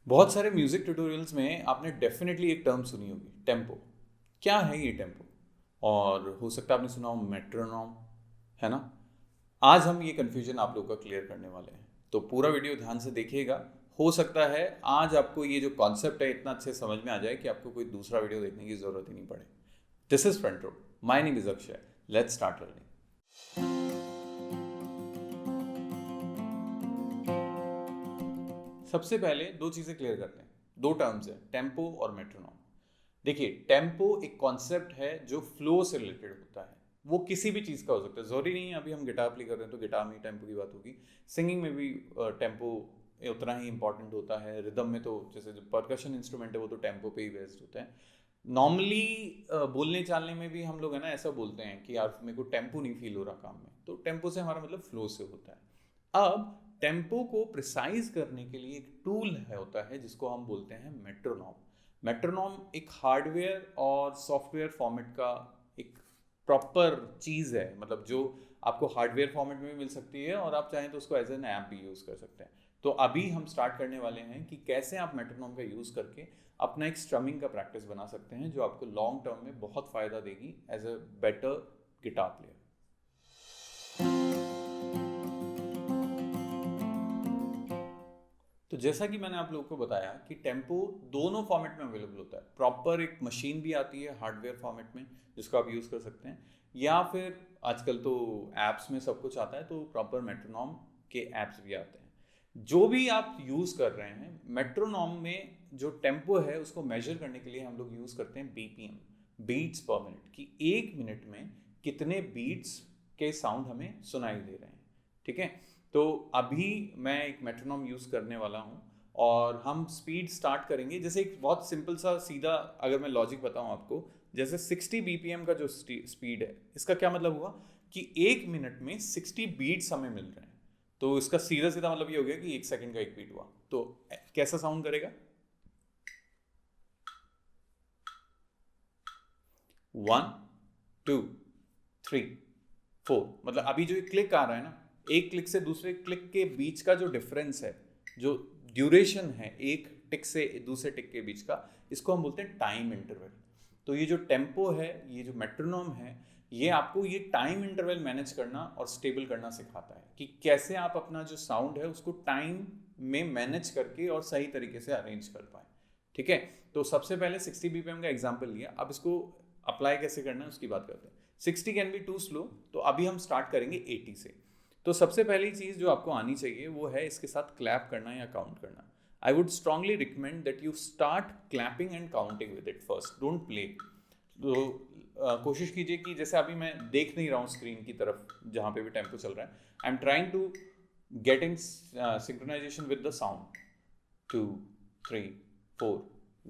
बहुत सारे music tutorials में आपने डेफिनेटली एक टर्म सुनी होगी, टेम्पो। क्या है ये टेम्पो? और हो सकता है आपने सुना हो मेट्रोनॉम, है ना। आज हम ये कन्फ्यूजन आप लोगों का क्लियर करने वाले हैं, तो पूरा वीडियो ध्यान से देखिएगा। हो सकता है आज आपको ये जो कॉन्सेप्ट है इतना अच्छे समझ में आ जाए कि आपको कोई दूसरा वीडियो देखने की जरूरत ही नहीं पड़े। This is front row, my name is Akshay, let's start learning. सबसे पहले दो चीज़ें क्लियर करते हैं। दो टर्म्स हैं, टेम्पो और मेट्रोनॉम। देखिए, टेम्पो एक कॉन्सेप्ट है जो फ्लो से रिलेटेड होता है। वो किसी भी चीज़ का हो सकता है, ज़रूरी नहीं है अभी हम गिटार प्ले कर रहे हैं तो गिटार में ही टेम्पो की बात होगी। सिंगिंग में भी टेम्पो उतना ही इंपॉर्टेंट होता है। रिदम में तो जैसे जो परकशन इंस्ट्रूमेंट है वो तो टेम्पो पे ही बेस्ड होता है। नॉर्मली बोलने चालने में भी हम लोग है ना ऐसा बोलते हैं कि यार मेरे को टेम्पो नहीं फील हो रहा काम में, तो टेम्पो से हमारा मतलब फ्लो से होता है। अब टेम्पो को प्रिसाइज करने के लिए एक टूल है होता है जिसको हम बोलते हैं मेट्रोनॉम। मेट्रोनॉम एक हार्डवेयर और सॉफ्टवेयर फॉर्मेट का एक प्रॉपर चीज़ है, मतलब जो आपको हार्डवेयर फॉर्मेट में भी मिल सकती है और आप चाहें तो उसको एज एन ऐप भी यूज़ कर सकते हैं। तो अभी हम स्टार्ट करने वाले हैं कि कैसे आप मेट्रोनॉम का यूज़ करके अपना एक स्ट्रमिंग का प्रैक्टिस बना सकते हैं जो आपको लॉन्ग टर्म में बहुत फ़ायदा देगी as a better guitar player. तो जैसा कि मैंने आप लोगों को बताया कि टेम्पो दोनों फॉर्मेट में अवेलेबल होता है। प्रॉपर एक मशीन भी आती है हार्डवेयर फॉर्मेट में जिसको आप यूज़ कर सकते हैं, या फिर आजकल तो ऐप्स में सब कुछ आता है तो प्रॉपर मेट्रोनॉम के ऐप्स भी आते हैं। जो भी आप यूज़ कर रहे हैं, मेट्रोनॉम में जो टेम्पो है उसको मेजर करने के लिए हम लोग यूज़ करते हैं बीपीएम, बीट्स पर मिनट, कि एक मिनट में कितने बीट्स के साउंड हमें सुनाई दे रहे हैं। ठीक है, तो अभी मैं एक मेट्रोनॉम यूज़ करने वाला हूँ और हम स्पीड स्टार्ट करेंगे। जैसे एक बहुत सिंपल सा सीधा अगर मैं लॉजिक बताऊँ आपको, जैसे 60 बीपीएम का जो स्पीड है, इसका क्या मतलब हुआ कि एक मिनट में 60 बीट्स हमें मिल रहे हैं। तो इसका सीधा सीधा मतलब ये हो गया कि एक सेकंड का एक बीट हुआ। तो कैसा साउंड करेगा? 1 2 3 4, मतलब अभी जो क्लिक आ रहा है ना, एक क्लिक से दूसरे क्लिक के बीच का जो डिफरेंस है, जो ड्यूरेशन है एक टिक से दूसरे टिक के बीच का, इसको हम बोलते हैं टाइम इंटरवल। तो ये जो टेम्पो है, ये जो मेट्रोनॉम है, ये आपको ये टाइम इंटरवल मैनेज करना और स्टेबल करना सिखाता है कि कैसे आप अपना जो साउंड है उसको टाइम में मैनेज करके और सही तरीके से अरेंज कर पाए। ठीक है, तो सबसे पहले 60 बीपीएम का एग्जाम्पल लिया, अब इसको अप्लाई कैसे करना है उसकी बात करते हैं। 60 कैन बी टू स्लो, तो अभी हम स्टार्ट करेंगे 80 से। तो सबसे पहली चीज़ जो आपको आनी चाहिए वो है इसके साथ क्लैप करना या काउंट करना। I would strongly recommend that you start clapping and counting with it first, don't play. तो कोशिश कीजिए कि जैसे अभी मैं देख नहीं रहा हूँ स्क्रीन की तरफ जहाँ पे भी टेम्पो चल रहा है, I am trying to get in synchronisation with the sound. 2 3 4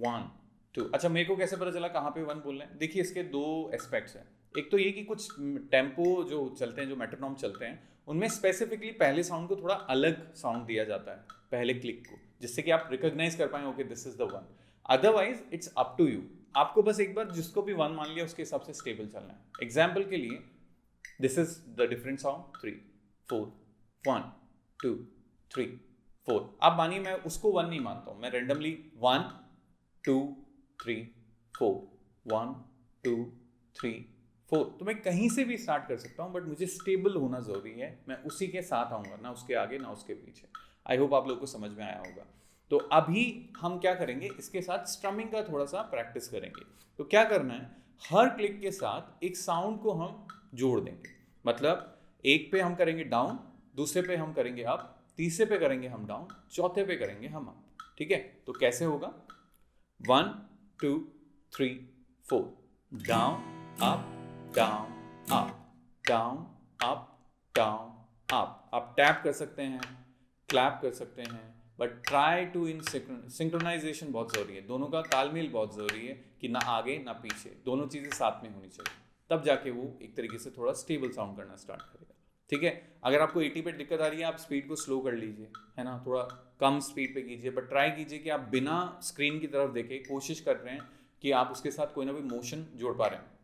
1 2। अच्छा, मेरे को कैसे पता चला कहाँ पे 1 बोल रहे हैं? देखिए, इसके दो एस्पेक्ट्स हैं। एक तो ये कि कुछ टेम्पो जो चलते हैं, जो मेट्रोनॉम चलते हैं, उनमें स्पेसिफिकली पहले साउंड को थोड़ा अलग साउंड दिया जाता है, पहले क्लिक को, जिससे कि आप रिकॉग्नाइज कर पाए okay this is the 1। Otherwise it's up to you, आपको बस एक बार जिसको भी 1 मान लिया उसके हिसाब से स्टेबल चलना है। एग्जाम्पल के लिए, this is the different sound, 3 4 1 2 3 4। अब मानिए मैं उसको 1 नहीं मानता हूँ, मैं रेंडमली 1 2 3 4 1 2 3 4, तो मैं कहीं से भी स्टार्ट कर सकता हूँ, बट मुझे स्टेबल होना जरूरी है। मैं उसी के साथ आऊँगा, ना उसके आगे ना उसके पीछे। आई होप आप लोगों को समझ में आया होगा। तो अभी हम क्या करेंगे, इसके साथ स्ट्रमिंग का थोड़ा सा प्रैक्टिस करेंगे। तो क्या करना है, हर क्लिक के साथ एक साउंड को हम जोड़ देंगे। मतलब एक पे हम करेंगे डाउन, दूसरे पे हम करेंगे अप, तीसरे पे करेंगे हम डाउन, चौथे पे करेंगे हम अप। ठीक है, तो कैसे होगा? 1 2 3 4, down up down up down up down up. आप टैप कर सकते हैं, क्लैप कर सकते हैं, but try to in synchronisation बहुत ज़रूरी है। दोनों का तालमेल बहुत ज़रूरी है कि ना आगे ना पीछे, दोनों चीज़ें साथ में होनी चाहिए, तब जाके वो एक तरीके से थोड़ा स्टेबल साउंड करना स्टार्ट करेगा। ठीक है, अगर आपको 80 पे दिक्कत आ रही है, आप स्पीड को स्लो कर लीजिए, है ना, थोड़ा कम स्पीड पे कीजिए, बट ट्राई कीजिए कि आप बिना स्क्रीन की तरफ देखे कोशिश कर रहे हैं कि आप उसके साथ कोई ना कोई मोशन जोड़ पा रहे हैं।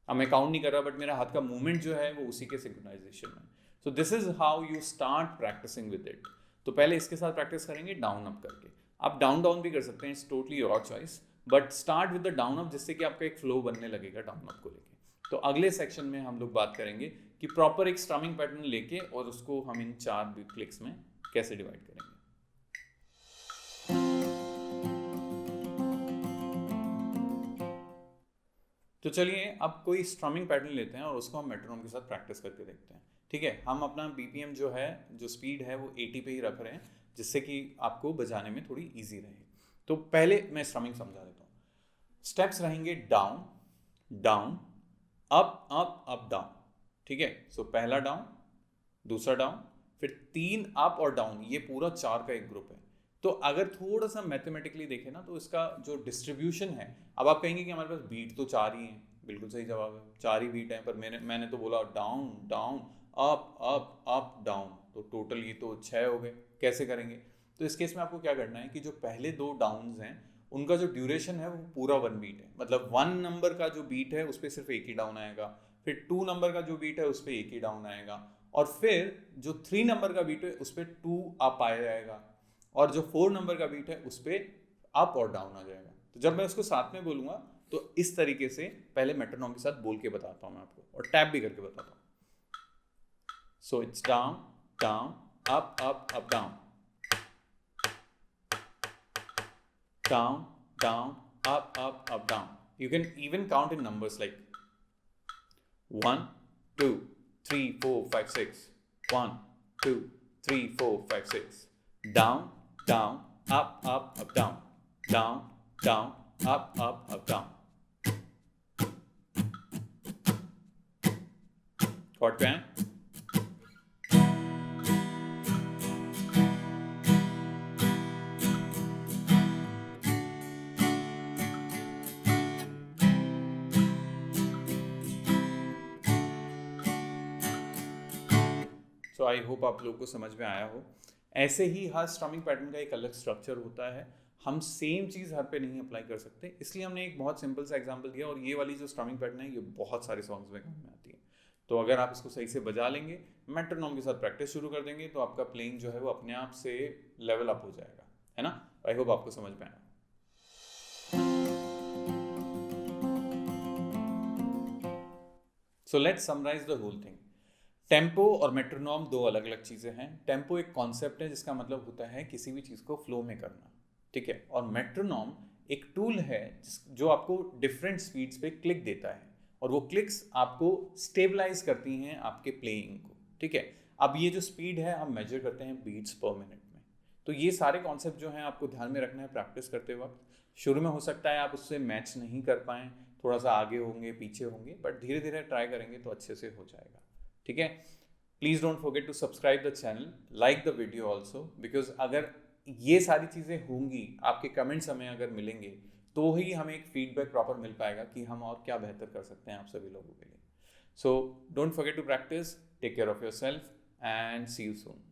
अब मैं काउंट नहीं कर रहा, बट मेरा हाथ का मूवमेंट जो है वो उसी के सिंक्रोनाइजेशन में। So this is how you start practising with it. तो पहले इसके साथ प्रैक्टिस करेंगे डाउन अप करके। आप डाउन डाउन भी कर सकते हैं, it's totally your choice, but start with the down up जिससे कि आपका एक फ्लो बनने लगेगा डाउन अप को लेके। तो अगले सेक्शन में हम लोग बात करेंगे कि प्रॉपर एक स्ट्रमिंग पैटर्न लेके और उसको हम इन 4 क्लिक्स में कैसे डिवाइड करेंगे। तो चलिए अब कोई स्ट्रमिंग पैटर्न लेते हैं और उसको हम मेट्रोनोम के साथ प्रैक्टिस करके देखते हैं। ठीक है, हम अपना बीपीएम जो है, जो स्पीड है वो 80 पे ही रख रहे हैं जिससे कि आपको बजाने में थोड़ी इजी रहे। तो पहले मैं स्ट्रमिंग समझा देता हूँ। स्टेप्स रहेंगे down down up up up down. ठीक है, सो पहला डाउन, दूसरा डाउन, फिर 3 अप और डाउन, ये पूरा 4 का एक ग्रुप है। तो अगर थोड़ा सा मैथमेटिकली देखें ना तो इसका जो डिस्ट्रीब्यूशन है, अब आप कहेंगे कि हमारे पास बीट तो 4 ही हैं, बिल्कुल सही जवाब है, 4 ही बीट हैं, पर मैंने तो बोला down down up up up down, तो टोटल ये तो 6 हो गए। कैसे करेंगे? तो इस केस में आपको क्या करना है कि जो पहले 2 डाउन्स हैं उनका जो ड्यूरेशन है वो पूरा 1 बीट है, मतलब 1 नंबर का जो बीट है उस पर सिर्फ एक ही डाउन आएगा, फिर 2 नंबर का जो बीट है उस पर एक ही डाउन आएगा, और फिर जो 3 नंबर का बीट है उस पर 2 अप आ जाएगा, और जो 4 नंबर का बीट है उस पर अप और डाउन आ जाएगा। तो जब मैं उसको साथ में बोलूँगा तो इस तरीके से पहले मेट्रोनोम के साथ बोल के बताता हूँ मैं आपको, और टैप भी करके बताता हूँ। So it's down down up up up down, down, down, up, up, down. You can even count in numbers like 1, 2, 3, 4, 5, 6. 1, 2, 3, 4, 5, 6. Down, down, up, down. Down, down, up, down. Chord पे हैं? तो आई होप आप लोग को समझ में आया हो। ऐसे ही हर स्ट्रमिंग पैटर्न का एक अलग स्ट्रक्चर होता है, हम सेम चीज़ हर पे नहीं अप्लाई कर सकते, इसलिए हमने एक बहुत सिंपल सा एग्जांपल दिया, और ये वाली जो स्ट्रमिंग पैटर्न है ये बहुत सारे सॉन्ग्स में काम में आती है। तो अगर आप इसको सही से बजा लेंगे, मेट्रोनोम के साथ प्रैक्टिस शुरू कर देंगे, तो आपका प्लेइंग जो है वो अपने आप से लेवल अप हो जाएगा, है ना। आई होप आपको समझ में आया। So let's summarise the whole thing. Tempo और मेट्रोनोम 2 अलग अलग चीज़ें हैं। टेम्पो एक कॉन्सेप्ट है जिसका मतलब होता है किसी भी चीज़ को फ्लो में करना, ठीक है, और मेट्रोनोम एक टूल है जो आपको डिफरेंट स्पीड्स पे क्लिक देता है, और वो क्लिक्स आपको स्टेबलाइज करती हैं आपके प्लेइंग को, ठीक है। अब ये जो स्पीड है हम मेजर करते हैं बीट्स पर मिनट में। तो ये सारे कॉन्सेप्ट जो हैं आपको ध्यान में रखना है प्रैक्टिस करते वक्त। शुरू में हो सकता है आप उससे मैच नहीं कर पाएँ, थोड़ा सा आगे होंगे पीछे होंगे, बट धीरे धीरे ट्राई करेंगे तो अच्छे से हो जाएगा, ठीक है। Please don't forget to subscribe the channel, like the video also, because अगर ये सारी चीज़ें होंगी, आपके कमेंट्स हमें अगर मिलेंगे तो ही हमें एक फीडबैक प्रॉपर मिल पाएगा कि हम और क्या बेहतर कर सकते हैं आप सभी लोगों के लिए। So don't forget to practise, take care of your self and see you soon.